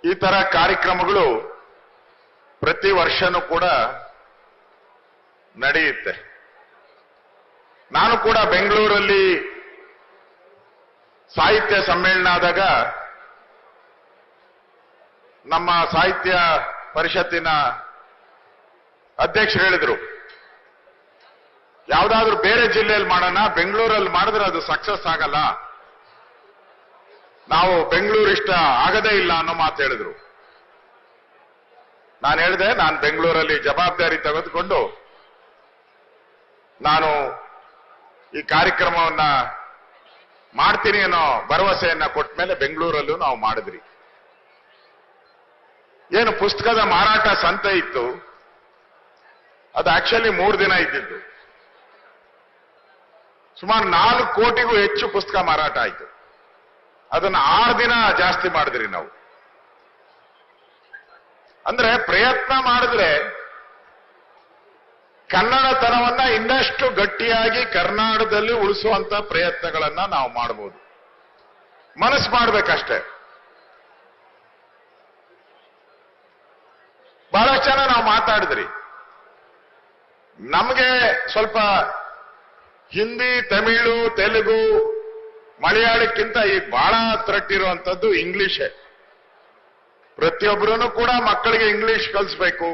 ಈ ತರ ಕಾರ್ಯಕ್ರಮಗಳು ಪ್ರತಿ ವರ್ಷನೂ ಕೂಡ ನಡೆಯುತ್ತೆ. ನಾನು ಕೂಡ ಬೆಂಗಳೂರಲ್ಲಿ ಸಾಹಿತ್ಯ ಸಮ್ಮೇಳನ ಆದಾಗ ನಮ್ಮ ಸಾಹಿತ್ಯ ಪರಿಷತ್ತಿನ ಅಧ್ಯಕ್ಷರು ಹೇಳಿದ್ರು, ಯಾವುದಾದ್ರೂ ಬೇರೆ ಜಿಲ್ಲೆಯಲ್ಲಿ ಮಾಡೋಣ, ಬೆಂಗಳೂರಲ್ಲಿ ಮಾಡಿದ್ರೆ ಅದು ಸಕ್ಸಸ್ ಆಗಲ್ಲ, ನಾವು ಬೆಂಗಳೂರು ಇಷ್ಟ ಆಗದೇ ಇಲ್ಲ ಅನ್ನೋ ಮಾತು ಹೇಳಿದ್ರು. ನಾನು ಹೇಳಿದೆ, ನಾನು ಬೆಂಗಳೂರಲ್ಲಿ ಜವಾಬ್ದಾರಿ ತೆಗೆದುಕೊಂಡು ನಾನು ಈ ಕಾರ್ಯಕ್ರಮವನ್ನ ಮಾಡ್ತೀನಿ ಅನ್ನೋ ಭರವಸೆಯನ್ನ ಕೊಟ್ಟ ಮೇಲೆ ಬೆಂಗಳೂರಲ್ಲೂ ನಾವು ಮಾಡಿದ್ರಿ. ಏನು ಪುಸ್ತಕದ ಮಾರಾಟ ಸಂತೆ ಇತ್ತು, ಅದು ಆಕ್ಚುಲಿ 3 ದಿನ ಇದ್ದಿದ್ದು. ಸುಮಾರು 4 ಕೋಟಿಗೂ ಹೆಚ್ಚು ಪುಸ್ತಕ ಮಾರಾಟ ಆಯಿತು. ಅದನ್ನ 6 ದಿನ ಜಾಸ್ತಿ ಮಾಡಿದ್ರಿ ನಾವು. ಅಂದ್ರೆ ಪ್ರಯತ್ನ ಮಾಡಿದ್ರೆ ಕನ್ನಡತನವನ್ನ ಇನ್ನಷ್ಟು ಗಟ್ಟಿಯಾಗಿ ಕರ್ನಾಟಕದಲ್ಲಿ ಉಳಿಸುವಂತ ಪ್ರಯತ್ನಗಳನ್ನ ನಾವು ಮಾಡಬಹುದು. ಮನಸ್ಸು ಮಾಡ್ಬೇಕಷ್ಟೇ. ಬಹಳಷ್ಟು ಜನ ನಾವು ಮಾತಾಡಿದ್ರಿ, ನಮಗೆ ಸ್ವಲ್ಪ ಹಿಂದಿ, ತಮಿಳು, ತೆಲುಗು, ಮಲಯಾಳಕ್ಕಿಂತ ಈಗ ಬಹಳ ತರಟ್ಟಿರುವಂತದ್ದು ಇಂಗ್ಲಿಷೇ. ಪ್ರತಿಯೊಬ್ಬರೂ ಕೂಡ ಮಕ್ಕಳಿಗೆ ಇಂಗ್ಲಿಷ್ ಕಲಿಸ್ಬೇಕು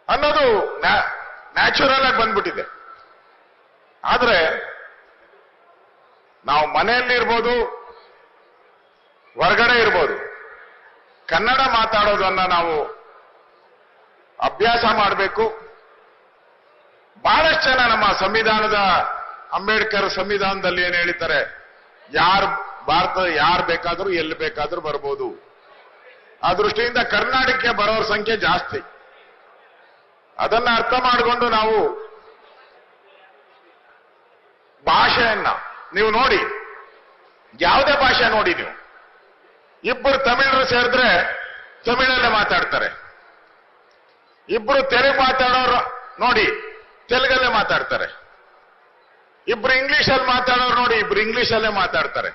ಅನ್ನೋದು ನ್ಯಾಚುರಲ್ ಆಗಿ ಬಂದ್ಬಿಟ್ಟಿದೆ. ಆದ್ರೆ ನಾವು ಮನೆಯಲ್ಲಿರ್ಬೋದು, ಹೊರಗಡೆ ಇರ್ಬೋದು, ಕನ್ನಡ ಮಾತಾಡೋದನ್ನ ನಾವು ಅಭ್ಯಾಸ ಮಾಡಬೇಕು. ಬಹಳಷ್ಟು ಜನ ನಮ್ಮ ಸಂವಿಧಾನದ ಅಂಬೇಡ್ಕರ್ ಸಂವಿಧಾನದಲ್ಲಿ ಏನ್ ಹೇಳಿದ್ದಾರೆ, ಭಾರತದ ಯಾರು ಬೇಕಾದರೂ ಎಲ್ಲಿ ಬೇಕಾದರೂ ಬರ್ಬೋದು. ಆ ದೃಷ್ಟಿಯಿಂದ ಕರ್ನಾಟಕಕ್ಕೆ ಬರೋರ ಸಂಖ್ಯೆ ಜಾಸ್ತಿ. ಅದನ್ನ ಅರ್ಥ ಮಾಡಿಕೊಂಡು ನಾವು ಭಾಷೆಯನ್ನ ನೀವು ನೋಡಿ, ಯಾವುದೇ ಭಾಷೆ ನೋಡಿ, ನೀವು ಇಬ್ಬರು ತಮಿಳರು ಸೇರಿದ್ರೆ ತಮಿಳಲ್ಲೇ ಮಾತಾಡ್ತಾರೆ, ಇಬ್ಬರು ತೆಲುಗು ಮಾತಾಡೋರು ನೋಡಿ ತೆಲುಗಲ್ಲೇ ಮಾತಾಡ್ತಾರೆ, ಇಬ್ರು ಇಂಗ್ಲಿಷಲ್ಲಿ ಮಾತಾಡೋರು ನೋಡಿ ಇಬ್ರು ಇಂಗ್ಲಿಷಲ್ಲೇ ಮಾತಾಡ್ತಾರೆ.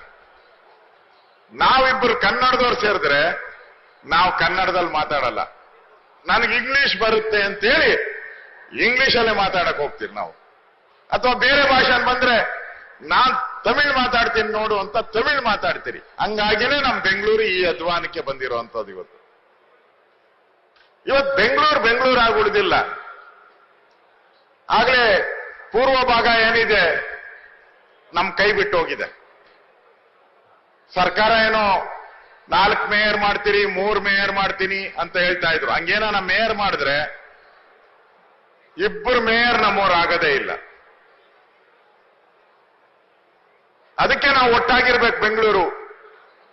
ನಾವಿಬ್ರು ಕನ್ನಡದವ್ರು ಸೇರಿದ್ರೆ ನಾವು ಕನ್ನಡದಲ್ಲಿ ಮಾತಾಡಲ್ಲ, ನನಗೆ ಇಂಗ್ಲಿಷ್ ಬರುತ್ತೆ ಅಂತೇಳಿ ಇಂಗ್ಲಿಷಲ್ಲೇ ಮಾತಾಡಕ್ ಹೋಗ್ತೀವಿ ನಾವು. ಅಥವಾ ಬೇರೆ ಭಾಷೆ ಬಂದ್ರೆ ನಾನ್ ತಮಿಳ್ ಮಾತಾಡ್ತೀನಿ ನೋಡು ಅಂತ ತಮಿಳ್ ಮಾತಾಡ್ತೀರಿ. ಹಂಗಾಗಿನೇ ನಮ್ ಬೆಂಗಳೂರು ಈ ಅಧ್ವಾನಕ್ಕೆ ಬಂದಿರುವಂತದ್ದು. ಇವತ್ತು ಬೆಂಗಳೂರು ಆಗಿ ಉಳಿದಿಲ್ಲ. ಆಗ್ಲೇ ಪೂರ್ವ ಭಾಗ ಏನಿದೆ ನಮ್ ಕೈ ಬಿಟ್ಟು ಹೋಗಿದೆ. ಸರ್ಕಾರ ಏನೋ 4 ಮೇಯರ್ ಮಾಡ್ತೀರಿ, 3 ಮೇಯರ್ ಮಾಡ್ತೀನಿ ಅಂತ ಹೇಳ್ತಾ ಇದ್ರು. ಹಂಗೇನ ನಮ್ಮ ಮೇಯರ್ ಮಾಡಿದ್ರೆ 2 ಮೇಯರ್ ನಮ್ಮವ್ರು ಆಗದೇ ಇಲ್ಲ. ಅದಕ್ಕೆ ನಾವು ಒಟ್ಟಾಗಿರ್ಬೇಕು. ಬೆಂಗಳೂರು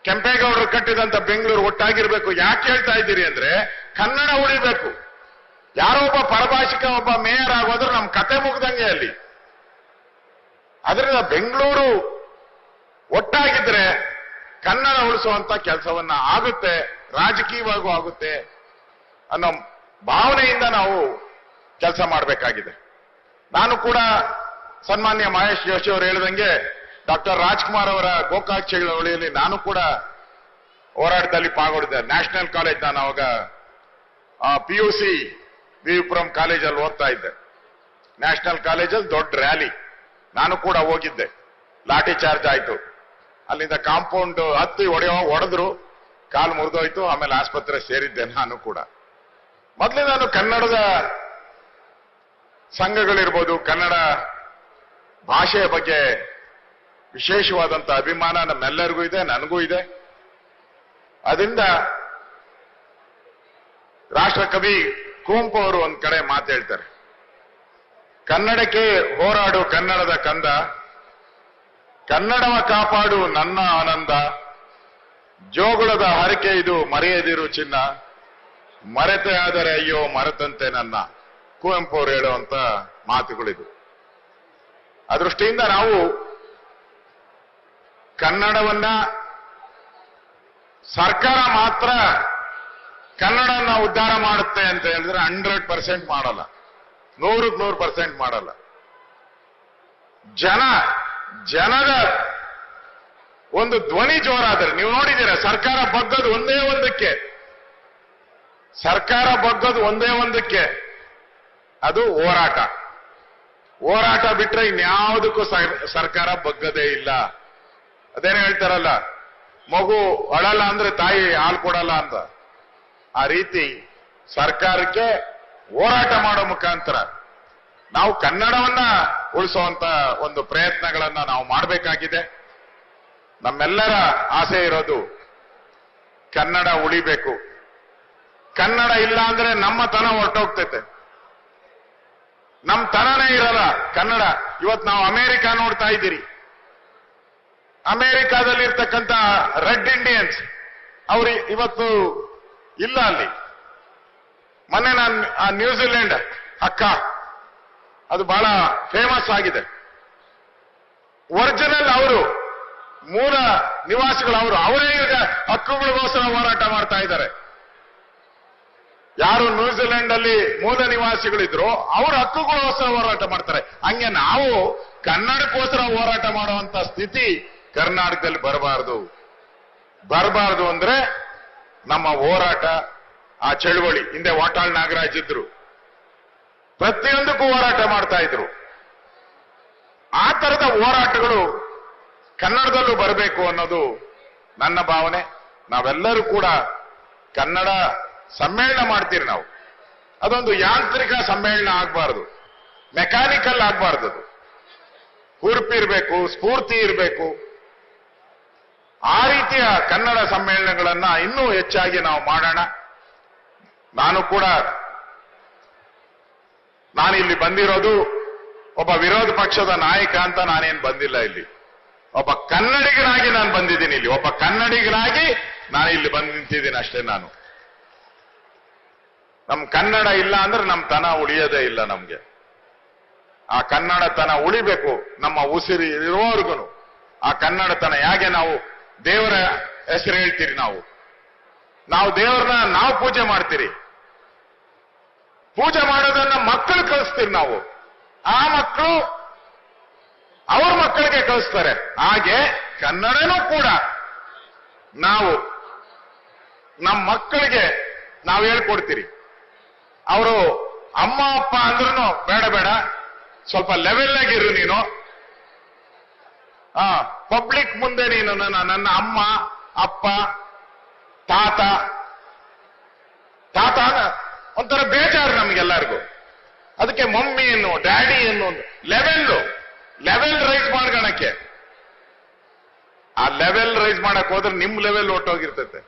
ಕೆಂಪೇಗೌಡರು ಕಟ್ಟಿದಂತ ಬೆಂಗಳೂರು ಒಟ್ಟಾಗಿರ್ಬೇಕು. ಯಾಕೆ ಹೇಳ್ತಾ ಇದ್ದೀರಿ ಅಂದ್ರೆ ಕನ್ನಡ ಉಳಿಬೇಕು. ಯಾರೋ ಒಬ್ಬ ಪರಭಾಷಿಕ ಒಬ್ಬ ಮೇಯರ್ ಆಗೋದ್ರೆ ನಮ್ ಕತೆ ಮುಗ್ದಂಗೆ ಅಲ್ಲಿ. ಅದರಿಂದ ಬೆಂಗಳೂರು ಒಟ್ಟಾಗಿದ್ರೆ ಕನ್ನಡ ಉಳಿಸುವಂತ ಕೆಲಸವನ್ನ ಆಗುತ್ತೆ, ರಾಜಕೀಯವಾಗೂ ಆಗುತ್ತೆ ಅನ್ನೋ ಭಾವನೆಯಿಂದ ನಾವು ಕೆಲಸ ಮಾಡಬೇಕಾಗಿದೆ. ನಾನು ಕೂಡ ಸನ್ಮಾನ್ಯ ಮಹೇಶ್ ಜೋಶಿ ಅವರು ಹೇಳಿದಂಗೆ ಡಾಕ್ಟರ್ ರಾಜ್ಕುಮಾರ್ ಅವರ ಗೋಕಾಕ್ ಚಳವಳಿಯಲ್ಲಿ ನಾನು ಕೂಡ ಹೋರಾಟದಲ್ಲಿ ಪಾಲ್ಗೊಂಡಿದ್ದೆ. ನ್ಯಾಷನಲ್ ಕಾಲೇಜ್, ನಾನು ಅವಾಗ PUC ವಿಪುರಂ ಕಾಲೇಜಲ್ಲಿ ಓದ್ತಾ ಇದ್ದೆ. ನ್ಯಾಷನಲ್ ಕಾಲೇಜಲ್ಲಿ ದೊಡ್ಡ ರ್ಯಾಲಿ, ನಾನು ಕೂಡ ಹೋಗಿದ್ದೆ. ಲಾಠಿ ಚಾರ್ಜ್ ಆಯ್ತು. ಅಲ್ಲಿಂದ ಕಾಂಪೌಂಡ್ ಹತ್ತಿ ಹೊಡೆದ್ರು, ಕಾಲು ಮುರಿದೋಯ್ತು. ಆಮೇಲೆ ಆಸ್ಪತ್ರೆ ಸೇರಿದ್ದೆ ನಾನು ಕೂಡ. ಮೊದಲೇ ನಾನು ಕನ್ನಡದ ಸಂಘಗಳಿರ್ಬೋದು, ಕನ್ನಡ ಭಾಷೆಯ ಬಗ್ಗೆ ವಿಶೇಷವಾದಂತ ಅಭಿಮಾನ ನಮ್ಮೆಲ್ಲರಿಗೂ ಇದೆ, ನನಗೂ ಇದೆ. ಅದರಿಂದ ರಾಷ್ಟ್ರಕವಿ ಕುವೆಂಪು ಅವರು ಒಂದ್ ಕಡೆ ಮಾತು ಹೇಳ್ತಾರೆ, ಕನ್ನಡಕ್ಕೆ ಹೋರಾಡು ಕನ್ನಡದ ಕಂದ, ಕನ್ನಡವ ಕಾಪಾಡು ನನ್ನ ಆನಂದ, ಜೋಗುಳದ ಹರಕೆ ಇದು ಮರೆಯದಿರು ಚಿನ್ನ, ಮರೆತೆ ಆದರೆ ಅಯ್ಯೋ ಮರೆತಂತೆ ನನ್ನ. ಕುವೆಂಪು ಅವರು ಹೇಳುವಂತ ಮಾತುಗಳಿದು. ಆ ದೃಷ್ಟಿಯಿಂದ ನಾವು ಕನ್ನಡವನ್ನ ಸರ್ಕಾರ ಮಾತ್ರ ಕನ್ನಡನ ಉದ್ಧಾರ ಮಾಡುತ್ತೆ ಅಂತ ಹೇಳಿದ್ರೆ 100% ಮಾಡಲ್ಲ, 100% ಮಾಡಲ್ಲ. ಜನದ ಒಂದು ಧ್ವನಿ ಜೋರಾದ್ರೆ, ನೀವು ನೋಡಿದ್ದೀರಾ ಸರ್ಕಾರ ಬಗ್ಗದು ಒಂದೇ ಒಂದಕ್ಕೆ, ಸರ್ಕಾರ ಬಗ್ಗದು ಒಂದೇ ಒಂದಕ್ಕೆ, ಅದು ಹೋರಾಟ. ಹೋರಾಟ ಬಿಟ್ರೆ ಇನ್ಯಾವುದಕ್ಕೂ ಸರ್ಕಾರ ಬಗ್ಗದೇ ಇಲ್ಲ. ಅದೇನು ಹೇಳ್ತಾರಲ್ಲ, ಮಗು ಅಳಲ್ಲ ಅಂದ್ರೆ ತಾಯಿ ಹಾಲು ಕೊಡಲ್ಲ ಅಂತ. ಆ ರೀತಿ ಸರ್ಕಾರಕ್ಕೆ ಹೋರಾಟ ಮಾಡೋ ಮುಖಾಂತರ ನಾವು ಕನ್ನಡವನ್ನ ಉಳಿಸುವಂತ ಒಂದು ಪ್ರಯತ್ನಗಳನ್ನ ನಾವು ಮಾಡಬೇಕಾಗಿದೆ. ನಮ್ಮೆಲ್ಲರ ಆಸೆ ಇರೋದು ಕನ್ನಡ ಉಳಿಬೇಕು. ಕನ್ನಡ ಇಲ್ಲ ಅಂದ್ರೆ ನಮ್ಮ ತನ ಹೊರಟೋಗ್ತೈತೆ, ನಮ್ಮ ತನನೇ ಇರಲ್ಲ ಕನ್ನಡ. ಇವತ್ತು ನಾವು ಅಮೆರಿಕ ನೋಡ್ತಾ ಇದ್ದೀರಿ, ಅಮೆರಿಕಾದಲ್ಲಿರ್ತಕ್ಕಂಥ ರೆಡ್ ಇಂಡಿಯನ್ಸ್ ಅವರು ಇವತ್ತು ಇಲ್ಲ ಅಲ್ಲಿ. ಮೊನ್ನೆ ನಾನು ಆ ನ್ಯೂಜಿಲೆಂಡ್ ಅಕ್ಕ, ಅದು ಬಹಳ ಫೇಮಸ್ ಆಗಿದೆ. ಒರಿಜಿನಲ್ ಅವರು ಮೂಲ ನಿವಾಸಿಗಳು ಅವರೇ ಈಗ ಹಕ್ಕುಗಳಿಗೋಸ್ಕರ ಹೋರಾಟ ಮಾಡ್ತಾ ಇದ್ದಾರೆ. ಯಾರು ನ್ಯೂಜಿಲೆಂಡ್ ಅಲ್ಲಿ ಮೂಲ ನಿವಾಸಿಗಳಿದ್ರು ಅವರು ಹಕ್ಕುಗಳಿಗೋಸ್ಕರ ಹೋರಾಟ ಮಾಡ್ತಾರೆ. ಹಂಗೆ ನಾವು ಕನ್ನಡಕ್ಕೋಸ್ಕರ ಹೋರಾಟ ಮಾಡುವಂತ ಸ್ಥಿತಿ ಕರ್ನಾಟಕದಲ್ಲಿ ಬರಬಾರದು ಅಂದ್ರೆ ನಮ್ಮ ಹೋರಾಟ, ಆ ಚಳವಳಿ, ಹಿಂದೆ ವಾಟಾಳ್ ನಾಗರಾಜ್ ಇದ್ರು, ಪ್ರತಿಯೊಂದಕ್ಕೂ ಹೋರಾಟ ಮಾಡ್ತಾ ಇದ್ರು. ಆ ತರದ ಹೋರಾಟಗಳು ಕನ್ನಡದಲ್ಲೂ ಬರಬೇಕು ಅನ್ನೋದು ನನ್ನ ಭಾವನೆ. ನಾವೆಲ್ಲರೂ ಕೂಡ ಕನ್ನಡ ಸಮ್ಮೇಳನ ಮಾಡ್ತೀರಿ ನಾವು, ಅದೊಂದು ಯಾಂತ್ರಿಕ ಸಮ್ಮೇಳನ ಆಗಬಾರದು, ಮೆಕ್ಯಾನಿಕಲ್ ಆಗಬಾರ್ದು. ಅದು ಹುರುಪು ಇರಬೇಕು, ಸ್ಫೂರ್ತಿ ಇರಬೇಕು. ಆ ರೀತಿಯ ಕನ್ನಡ ಸಮ್ಮೇಳನಗಳನ್ನ ಇನ್ನೂ ಹೆಚ್ಚಾಗಿ ನಾವು ಮಾಡೋಣ. ನಾನಿಲ್ಲಿ ಬಂದಿರೋದು ಒಬ್ಬ ವಿರೋಧ ಪಕ್ಷದ ನಾಯಕ ಅಂತ ನಾನೇನು ಬಂದಿಲ್ಲ. ಇಲ್ಲಿ ಒಬ್ಬ ಕನ್ನಡಿಗನಾಗಿ ನಾನು ಬಂದಿದ್ದೀನಿ. ಇಲ್ಲಿ ಒಬ್ಬ ಕನ್ನಡಿಗನಾಗಿ ನಾನು ಇಲ್ಲಿ ಬಂದು ನಿಂತಿದ್ದೀನಿ ಅಷ್ಟೇ. ನಮ್ ಕನ್ನಡ ಇಲ್ಲ ಅಂದ್ರೆ ನಮ್ ತನ ಉಳಿಯೋದೇ ಇಲ್ಲ. ನಮ್ಗೆ ಆ ಕನ್ನಡ ತನ ಉಳಿಬೇಕು. ನಮ್ಮ ಉಸಿರು ಇರುವವರೆಗೂ ಆ ಕನ್ನಡ ತನ, ಹೇಗೆ ನಾವು ದೇವರ ಹೆಸರು ಹೇಳ್ತೀರಿ, ನಾವು ದೇವರನ್ನ ನಾವು ಪೂಜೆ ಮಾಡ್ತೀರಿ, ಪೂಜೆ ಮಾಡೋದನ್ನ ಮಕ್ಕಳು ಕಳಿಸ್ತೀರಿ ನಾವು, ಆ ಮಕ್ಕಳು ಅವ್ರ ಮಕ್ಕಳಿಗೆ ಕಳಿಸ್ತಾರೆ. ಹಾಗೆ ಕನ್ನಡನೂ ಕೂಡ ನಾವು ನಮ್ಮ ಮಕ್ಕಳಿಗೆ ನಾವು ಹೇಳ್ಕೊಡ್ತೀರಿ. ಅವರು ಅಮ್ಮ ಅಪ್ಪ ಅಂದ್ರೂ ಬೇಡ, ಸ್ವಲ್ಪ ಲೆವೆಲ್ ಆಗಿರು ನೀನು, ಪಬ್ಲಿಕ್ ಮುಂದೆ ನೀನು ನನ್ನ ಅಮ್ಮ ಅಪ್ಪ ತಾತ ಒಂಥರ ಬೇಜಾರು ನಮ್ಗೆಲ್ಲರಿಗೂ. ಅದಕ್ಕೆ ಮಮ್ಮಿ ಏನು ಡ್ಯಾಡಿ ಏನು ಲೆವೆಲ್ ರೈಸ್ ಮಾಡ್ಕೊಳಕ್ಕೆ, ಆ ಲೆವೆಲ್ ರೈಸ್ ಮಾಡಕ್ ಹೋದ್ರೆ ನಿಮ್ ಲೆವೆಲ್ ಹೊಟ್ಟೋಗಿರ್ತೈತೆ.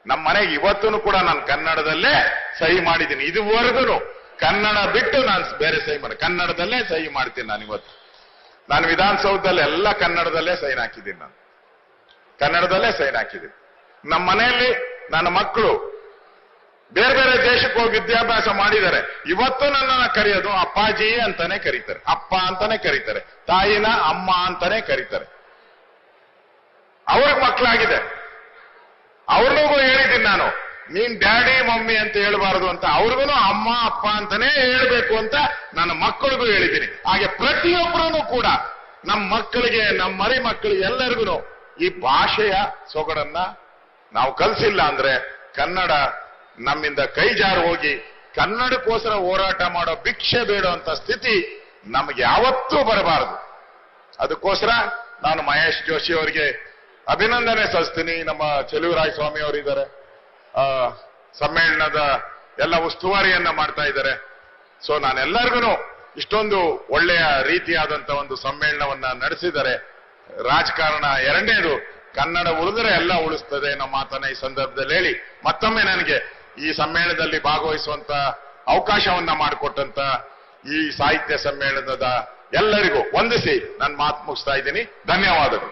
ನಮ್ಮ ಮನೆಗೆ ಇವತ್ತೂ ಕೂಡ ನಾನು ಕನ್ನಡದಲ್ಲೇ ಸಹಿ ಮಾಡಿದ್ದೀನಿ. ಇದುವರೆಗೂ ಕನ್ನಡ ಬಿಟ್ಟು ನಾನು ಬೇರೆ ಸಹಿ ಕನ್ನಡದಲ್ಲೇ ಸಹಿ ಮಾಡ್ತೀನಿ. ನಾನು ವಿಧಾನಸೌಧದಲ್ಲಿ ಎಲ್ಲ ಕನ್ನಡದಲ್ಲೇ ಸೈನ್ ಹಾಕಿದ್ದೀನಿ. ಕನ್ನಡದಲ್ಲೇ ಸೈನ್ ಹಾಕಿದ್ದೀನಿ. ನಮ್ಮ ಮನೆಯಲ್ಲಿ ನನ್ನ ಮಕ್ಕಳು ಬೇರೆ ಬೇರೆ ದೇಶಕ್ಕೆ ಹೋಗಿ ವಿದ್ಯಾಭ್ಯಾಸ ಮಾಡಿದ್ದಾರೆ. ಇವತ್ತು ನನ್ನನ್ನು ಕರೆಯೋದು ಅಪ್ಪಾಜಿ ಅಂತಾನೆ ಕರೀತಾರೆ, ಅಪ್ಪ ಅಂತಾನೆ ಕರೀತಾರೆ, ತಾಯಿನ ಅಮ್ಮ ಅಂತಾನೆ ಕರೀತಾರೆ. ಅವ್ರಿಗೆ ಮಕ್ಕಳಾಗಿದೆ. ಅವ್ರಿಗೂ ಹೇಳಿದ್ದೀನಿ ನಾನು, ನೀನ್ ಡ್ಯಾಡಿ ಮಮ್ಮಿ ಅಂತ ಹೇಳ್ಬಾರದು ಅಂತ. ಅವ್ರಿಗೂ ಅಮ್ಮ ಅಪ್ಪ ಅಂತಾನೆ ಹೇಳ್ಬೇಕು ಅಂತ ನನ್ನ ಮಕ್ಕಳಿಗೂ ಹೇಳಿದ್ದೀನಿ. ಹಾಗೆ ಪ್ರತಿಯೊಬ್ಬರೂ ಕೂಡ ನಮ್ಮ ಮಕ್ಕಳಿಗೆ, ನಮ್ಮ ಮರಿ ಮಕ್ಕಳಿಗೆ ಎಲ್ಲರಿಗೂ ಈ ಭಾಷೆಯ ಸೊಗಡನ್ನ ನಾವು ಕಲಿಸಿಲ್ಲ ಅಂದ್ರೆ ಕನ್ನಡ ನಮ್ಮಿಂದ ಕೈ ಜಾರು ಹೋಗಿ ಕನ್ನಡಕ್ಕೋಸ್ಕರ ಹೋರಾಟ ಮಾಡೋ ಭಿಕ್ಷೆ ಬೇಡುವಂತ ಸ್ಥಿತಿ ನಮಗೆ ಯಾವತ್ತೂ ಬರಬಾರದು. ಅದಕ್ಕೋಸ್ಕರ ನಾನು ಮಹೇಶ್ ಜೋಶಿ ಅವರಿಗೆ ಅಭಿನಂದನೆ ಸಲ್ಲಿಸ್ತೀನಿ. ನಮ್ಮ ಚೆಲುವರಾಯ ಸ್ವಾಮಿ ಅವರಿದ್ದಾರೆ, ಸಮ್ಮೇಳನದ ಎಲ್ಲ ಉಸ್ತುವಾರಿಯನ್ನ ಮಾಡ್ತಾ ಇದ್ದಾರೆ. ಸೊ ನಾನೆಲ್ಲರಿಗೂ ಇಷ್ಟೊಂದು ಒಳ್ಳೆಯ ರೀತಿಯಾದಂತ ಒಂದು ಸಮ್ಮೇಳನವನ್ನ ನಡೆಸಿದ್ದಾರೆ. ರಾಜಕಾರಣ ಎರಡನೇದು, ಕನ್ನಡ ಉಳಿದ್ರೆ ಎಲ್ಲ ಉಳಿಸ್ತದೆ ನಮ್ಮ ಮಾತನ್ನ ಈ ಸಂದರ್ಭದಲ್ಲಿ ಹೇಳಿ, ಮತ್ತೊಮ್ಮೆ ನನಗೆ ಈ ಸಮ್ಮೇಳನದಲ್ಲಿ ಭಾಗವಹಿಸುವಂತ ಅವಕಾಶವನ್ನ ಮಾಡಿಕೊಟ್ಟಂತ ಈ ಸಾಹಿತ್ಯ ಸಮ್ಮೇಳನದ ಎಲ್ಲರಿಗೂ ವಂದಿಸಿ ನನ್ನ ಮಾತು ಮುಗಿಸ್ತಾ ಇದ್ದೀನಿ. ಧನ್ಯವಾದಗಳು.